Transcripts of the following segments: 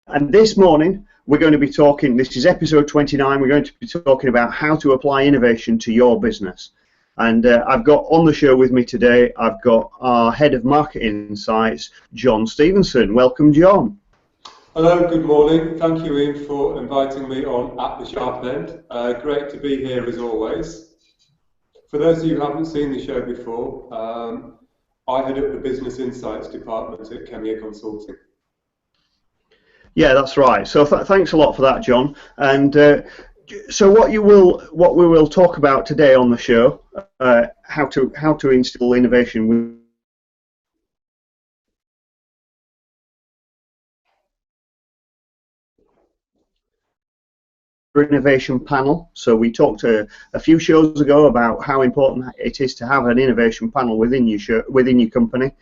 And this morning we're going to be talking, this is episode 29, we're going to be talking about how to apply innovation to your business. And I've got on the show with me today, I've got our Head of Market Insights, Jon Stephenson. Welcome, Jon. Hello, good morning. Thank you, Ian, for inviting me on at the sharp end. Great to be here as always. For those of you who haven't seen the show before, I head up the Business Insights department at Khemeia Consulting. Yeah, that's right. So thanks a lot for that, Jon. And so what we will talk about today on the show, how to instill innovation innovation panel. So we talked a few shows ago about how important it is to have an innovation panel within your company.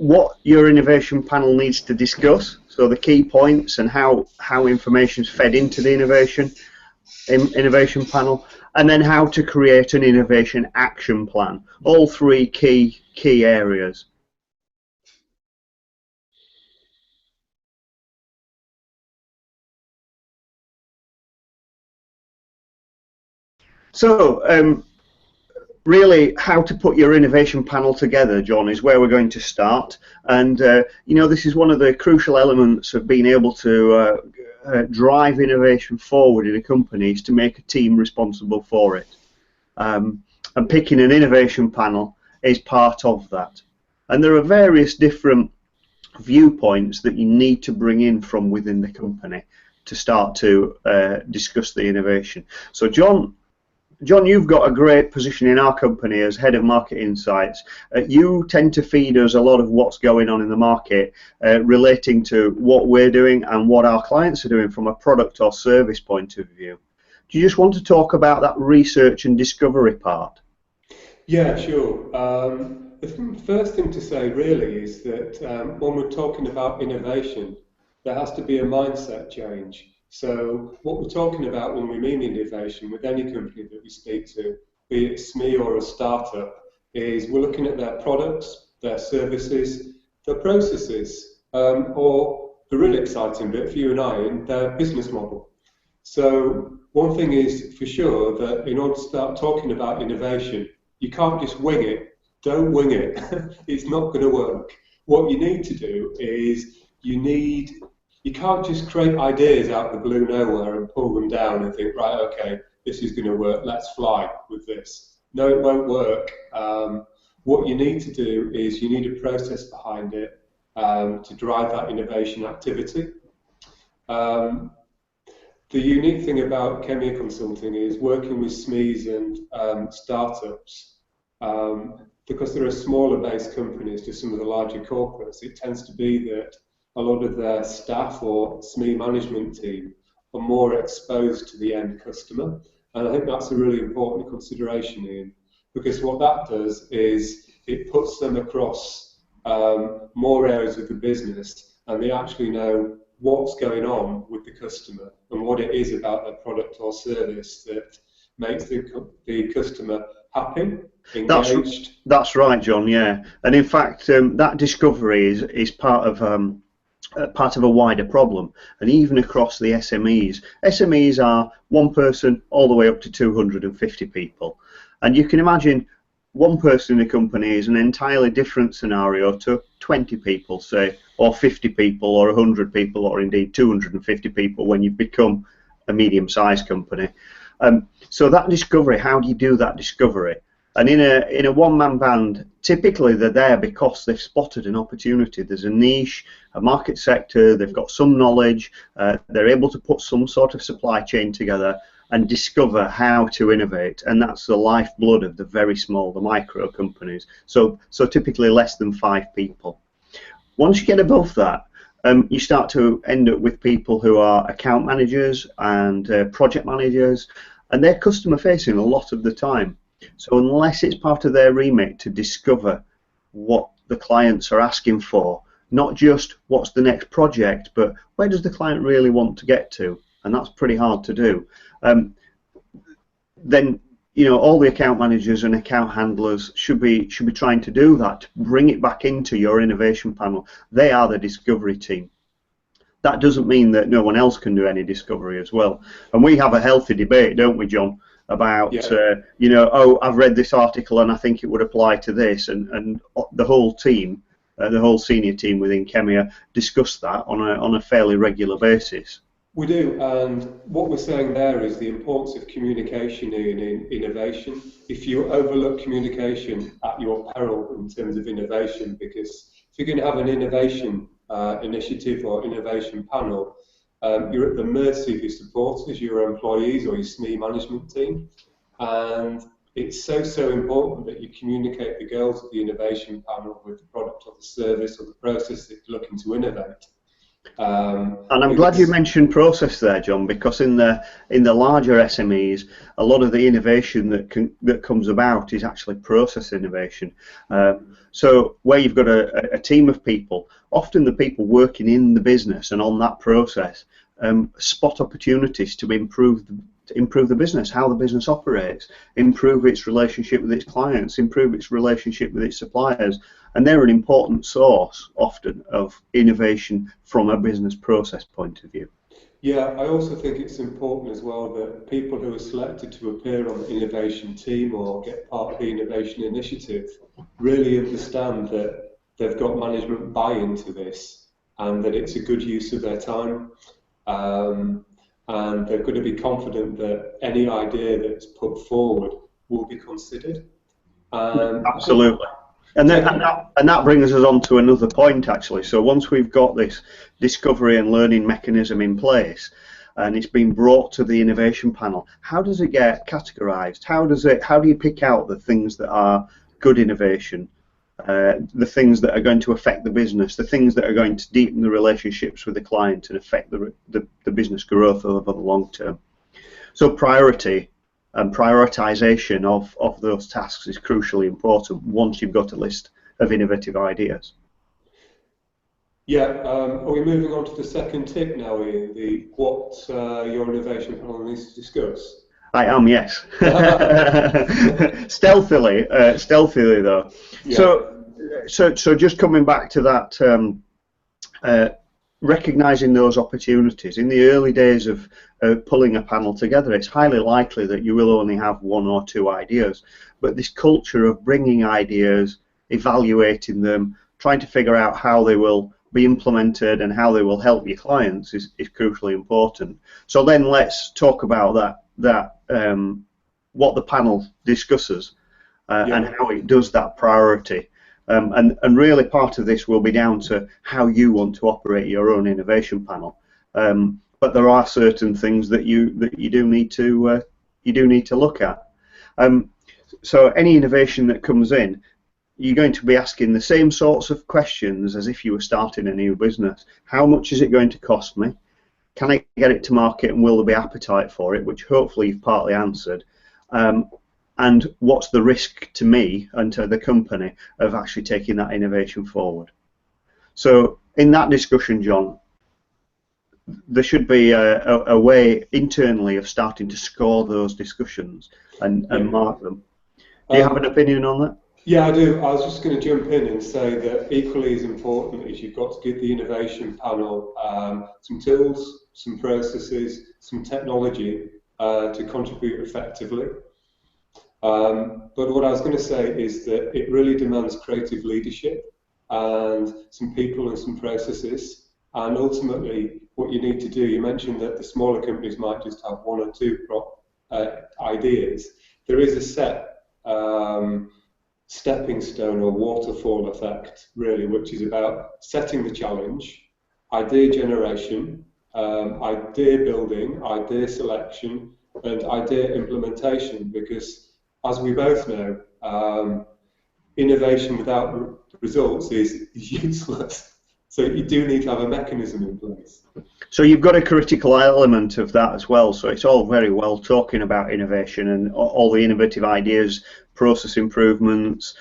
What your innovation panel needs to discuss, so the key points and how information is fed into the innovation panel, and then how to create an innovation action plan. All three key areas. So really, how to put your innovation panel together, Jon, is where we're going to start. And you know, this is one of the crucial elements of being able to drive innovation forward in a company, is to make a team responsible for it. And picking an innovation panel is part of that. And there are various different viewpoints that you need to bring in from within the company to start to discuss the innovation. So, Jon, you've got a great position in our company as Head of Market Insights. You tend to feed us a lot of what's going on in the market relating to what we're doing and what our clients are doing from a product or service point of view. Do you just want to talk about that research and discovery part? Yeah, sure. The first thing to say really is that when we're talking about innovation, there has to be a mindset change. So what we're talking about when we mean innovation with any company that we speak to, be it a SME or a startup, is we're looking at their products, their services, their processes, or the really exciting bit for you and I, in their business model. So one thing is for sure that in order to start talking about innovation, you can't just wing it. Don't wing it. It's not going to work. What you need to do is you can't just create ideas out of the blue nowhere and pull them down and think, right, okay, this is going to work, let's fly with this. No, it won't work. What you need to do is you need a process behind it to drive that innovation activity. The unique thing about Khemeia Consulting is working with SMEs and startups, because there are smaller based companies to some of the larger corporates. It tends to be that a lot of their staff or SME management team are more exposed to the end customer. And I think that's a really important consideration, Ian, because what that does is it puts them across more areas of the business, and they actually know what's going on with the customer and what it is about their product or service that makes the customer happy, engaged. That's right, Jon, yeah. And in fact, that discovery is part of a wider problem, and even across the SMEs. SMEs are one person all the way up to 250 people, and you can imagine one person in a company is an entirely different scenario to 20 people, say, or 50 people, or 100 people, or indeed 250 people when you've become a medium-sized company. So that discovery, how do you do that discovery? And in a one-man band, typically they're there because they've spotted an opportunity. There's a niche, a market sector, they've got some knowledge, they're able to put some sort of supply chain together and discover how to innovate. And that's the lifeblood of the very small, the micro companies. So typically less than 5 people. Once you get above that, you start to end up with people who are account managers and project managers, and they're customer facing a lot of the time. So unless it's part of their remit to discover what the clients are asking for, not just what's the next project, but where does the client really want to get to, and that's pretty hard to do, then you know all the account managers and account handlers should be trying to do that, to bring it back into your innovation panel. They are the discovery team. that doesn't mean that no one else can do any discovery as well. And we have a healthy debate, don't we, John, about you know, oh, I've read this article and I think it would apply to this, and the whole team, the whole senior team within Khemeia discuss that on a fairly regular basis. We do, and what we're saying there is the importance of communication in innovation. If you overlook communication at your peril in terms of innovation, because if you're going to have an innovation initiative or innovation panel, you're at the mercy of your supporters, your employees or your SME management team, and it's so important that you communicate the goals of the innovation panel with the product or the service or the process that you're looking to innovate. And I'm glad you mentioned process there, John, because in the larger SMEs, a lot of the innovation that comes about is actually process innovation. So where you've got a team of people, often the people working in the business and on that process spot opportunities to improve the business, how the business operates, improve its relationship with its clients, improve its relationship with its suppliers, and they're an important source often of innovation from a business process point of view. Yeah, I also think it's important as well that people who are selected to appear on the innovation team or get part of the innovation initiative really understand that they've got management buy-in to this and that it's a good use of their time. And they're going to be confident that any idea that's put forward will be considered. Absolutely. And that brings us on to another point, actually. So once we've got this discovery and learning mechanism in place, and it's been brought to the innovation panel, how does it get categorized? How do you pick out the things that are good innovation, the things that are going to affect the business, the things that are going to deepen the relationships with the client and affect the business growth over the long term? So priority and prioritization of those tasks is crucially important once you've got a list of innovative ideas. Yeah, are we moving on to the second tip now, Ian, what your innovation panel needs to discuss? I am, yes. Stealthily though. Yeah. So just coming back to that, recognizing those opportunities. In the early days of pulling a panel together, it's highly likely that you will only have one or two ideas, but this culture of bringing ideas, evaluating them, trying to figure out how they will be implemented and how they will help your clients is crucially important. So then let's talk about what the panel discusses and how it does that priority. And really part of this will be down to how you want to operate your own innovation panel. But there are certain things that you do need to look at. So any innovation that comes in, you're going to be asking the same sorts of questions as if you were starting a new business. How much is it going to cost me? Can I get it to market, and will there be appetite for it, which hopefully you've partly answered. And what's the risk to me and to the company of actually taking that innovation forward? So in that discussion, John, there should be a way internally of starting to score those discussions and mark them. Do you have an opinion on that? Yeah, I do. I was just going to jump in and say that equally as important is you've got to give the innovation panel some tools, some processes, some technology to contribute effectively. But what I was going to say is that it really demands creative leadership and some people and some processes. And ultimately, what you need to do, you mentioned that the smaller companies might just have one or two ideas. There is a set stepping stone or waterfall effect, really, which is about setting the challenge, idea generation, idea building, idea selection, and idea implementation, because as we both know, innovation without results is useless. So you do need to have a mechanism in place. So you've got a critical element of that as well. So it's all very well talking about innovation and all the innovative ideas, process improvements,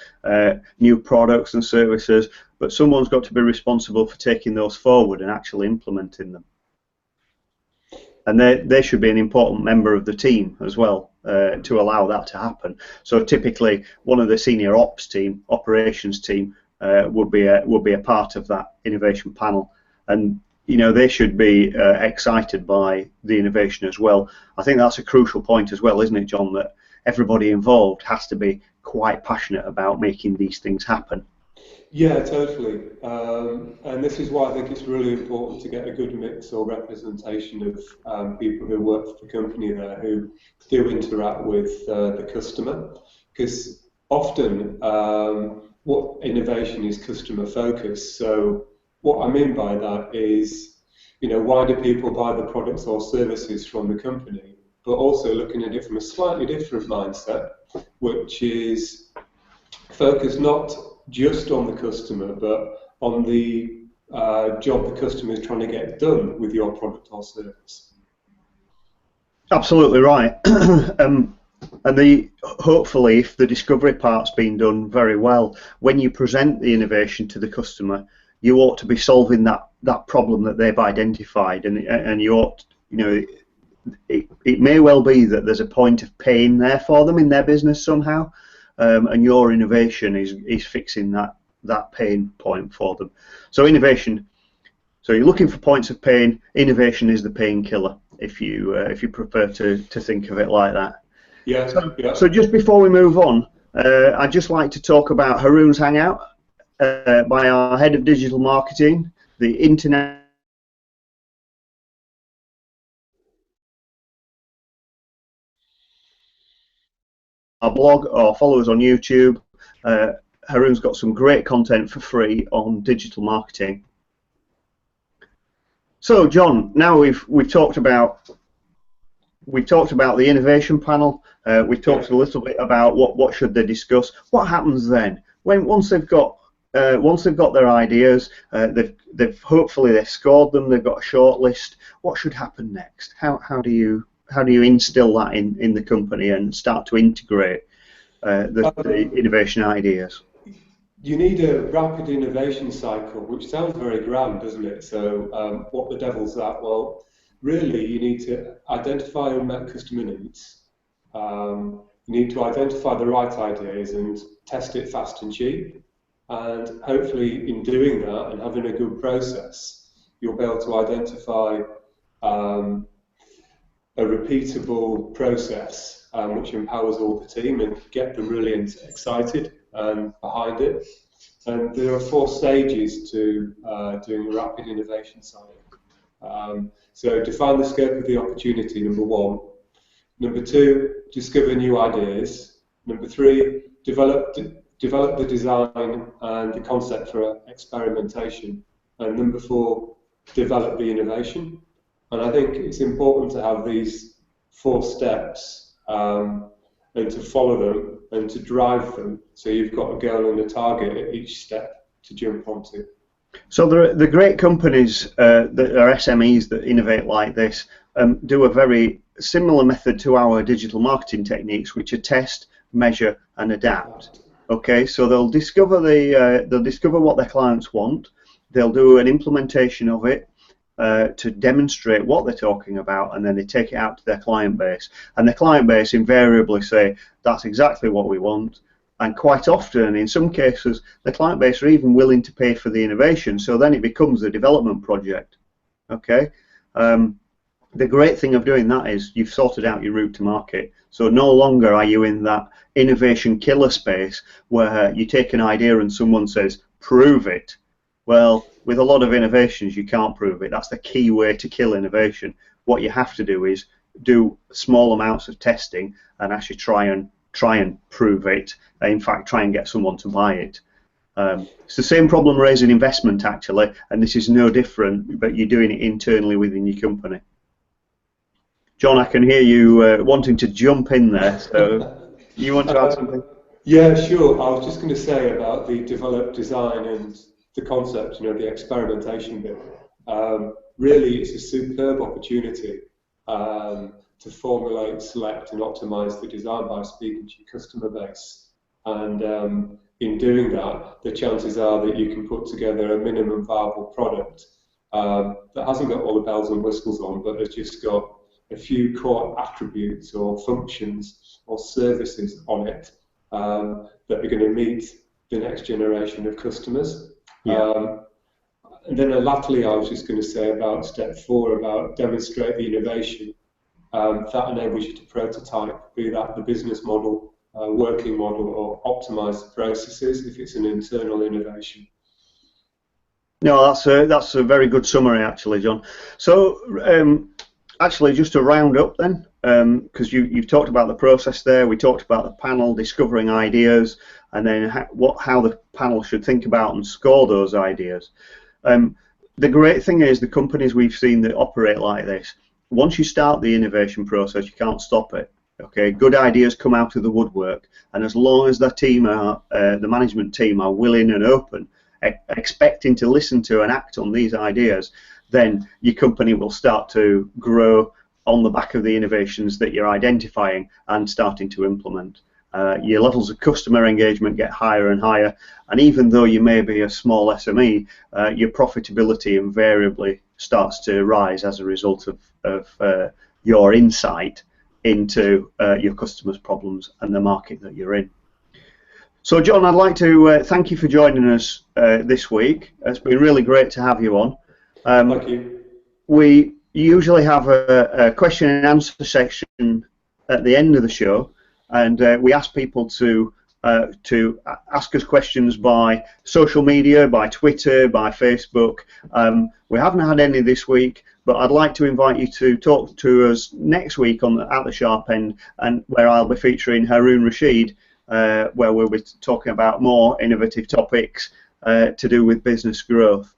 new products and services, but someone's got to be responsible for taking those forward and actually implementing them. And they should be an important member of the team as well to allow that to happen. So typically one of the senior ops team, operations team, would be a part of that innovation panel, and they should be excited by the innovation as well. I think that's a crucial point as well, isn't it, John, that everybody involved has to be quite passionate about making these things happen. Yeah, totally. And this is why I think it's really important to get a good mix or representation of people who work for the company there who do interact with the customer. Because often what innovation is customer focused. So what I mean by that is, why do people buy the products or services from the company? But also looking at it from a slightly different mindset, which is focus not just on the customer, but on the job the customer is trying to get done with your product or service. Absolutely right. And hopefully, if the discovery part's been done very well, when you present the innovation to the customer, you ought to be solving that problem that they've identified, and you ought, it may well be that there's a point of pain there for them in their business somehow, and your innovation is fixing that pain point for them. So innovation. So you're looking for points of pain. Innovation is the painkiller, if you prefer to think of it like that. Yeah. So just before we move on, I'd just like to talk about Haroon's Hangout by our head of digital marketing, the internet. Our blog or follow us on YouTube. Haroon's got some great content for free on digital marketing. So, John, now we've talked about the innovation panel. We've talked a little bit about what should they discuss. What happens then once they've got their ideas? They've hopefully scored them. They've got a short list. What should happen next? How do you instill that in the company and start to integrate the innovation ideas? You need a rapid innovation cycle, which sounds very grand, doesn't it? So what the devil's that? Well, really, you need to identify unmet customer needs. You need to identify the right ideas and test it fast and cheap. And hopefully, in doing that and having a good process, you'll be able to identify a repeatable process which empowers all the team and get them really excited and behind it. And there are 4 stages to doing a rapid innovation cycle. So define the scope of the opportunity, number 1. Number 2, discover new ideas. Number 3, develop the design and the concept for experimentation. And number 4, develop the innovation. And I think it's important to have these 4 steps and to follow them and to drive them, so you've got a goal and a target at each step to jump onto. So the great companies that are SMEs that innovate like this do a very similar method to our digital marketing techniques, which are test, measure, and adapt. Okay, so they'll discover what their clients want. They'll do an implementation of it to demonstrate what they're talking about, and then they take it out to their client base. And the client base invariably say, that's exactly what we want. And quite often, in some cases, the client base are even willing to pay for the innovation, so then it becomes a development project. Okay. The great thing of doing that is you've sorted out your route to market. So no longer are you in that innovation killer space where you take an idea and someone says, prove it. Well, with a lot of innovations, you can't prove it. That's the key way to kill innovation. What you have to do is do small amounts of testing and actually try and prove it. In fact, try and get someone to buy it. It's the same problem raising investment, actually, and this is no different, but you're doing it internally within your company. John, I can hear you wanting to jump in there, so you want to add something? Yeah, sure. I was just going to say about the develop, design, and the concept, the experimentation bit. Really, it's a superb opportunity to formulate, select, and optimize the design by speaking to your customer base. And in doing that, the chances are that you can put together a minimum viable product that hasn't got all the bells and whistles on, but has just got a few core attributes or functions or services on it that are going to meet the next generation of customers. Yeah. And then latterly, I was just going to say about step 4, about demonstrate the innovation. That enables you to prototype, be that the business model, working model, or optimize the processes if it's an internal innovation. No, that's a very good summary, actually, John. So, actually, just to round up then, because you've talked about the process there, we talked about the panel discovering ideas, and then how the panel should think about and score those ideas. The great thing is the companies we've seen that operate like this, once you start the innovation process, you can't stop it. Okay, good ideas come out of the woodwork, and as long as the management team are willing and open, expecting to listen to and act on these ideas, then your company will start to grow on the back of the innovations that you're identifying and starting to implement. Your levels of customer engagement get higher and higher, and even though you may be a small SME, your profitability invariably starts to rise as a result of your insight into your customers' problems and the market that you're in. So, John, I'd like to thank you for joining us this week. It's been really great to have you on. Thank you. We usually have a question and answer section at the end of the show, and we ask people to ask us questions by social media, by Twitter, by Facebook. We haven't had any this week, but I'd like to invite you to talk to us next week at the Sharp End, and where I'll be featuring Haroon Rashid, where we'll be talking about more innovative topics to do with business growth.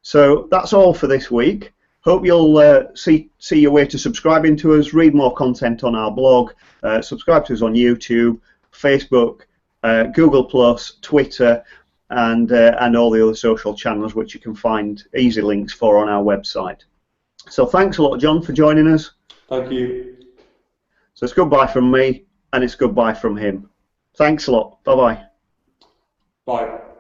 So that's all for this week. Hope you'll see your way to subscribing to us, read more content on our blog, subscribe to us on YouTube, Facebook, Google+, Twitter, and all the other social channels which you can find easy links for on our website. So thanks a lot, John, for joining us. Thank you. So it's goodbye from me, and it's goodbye from him. Thanks a lot. Bye-bye. Bye.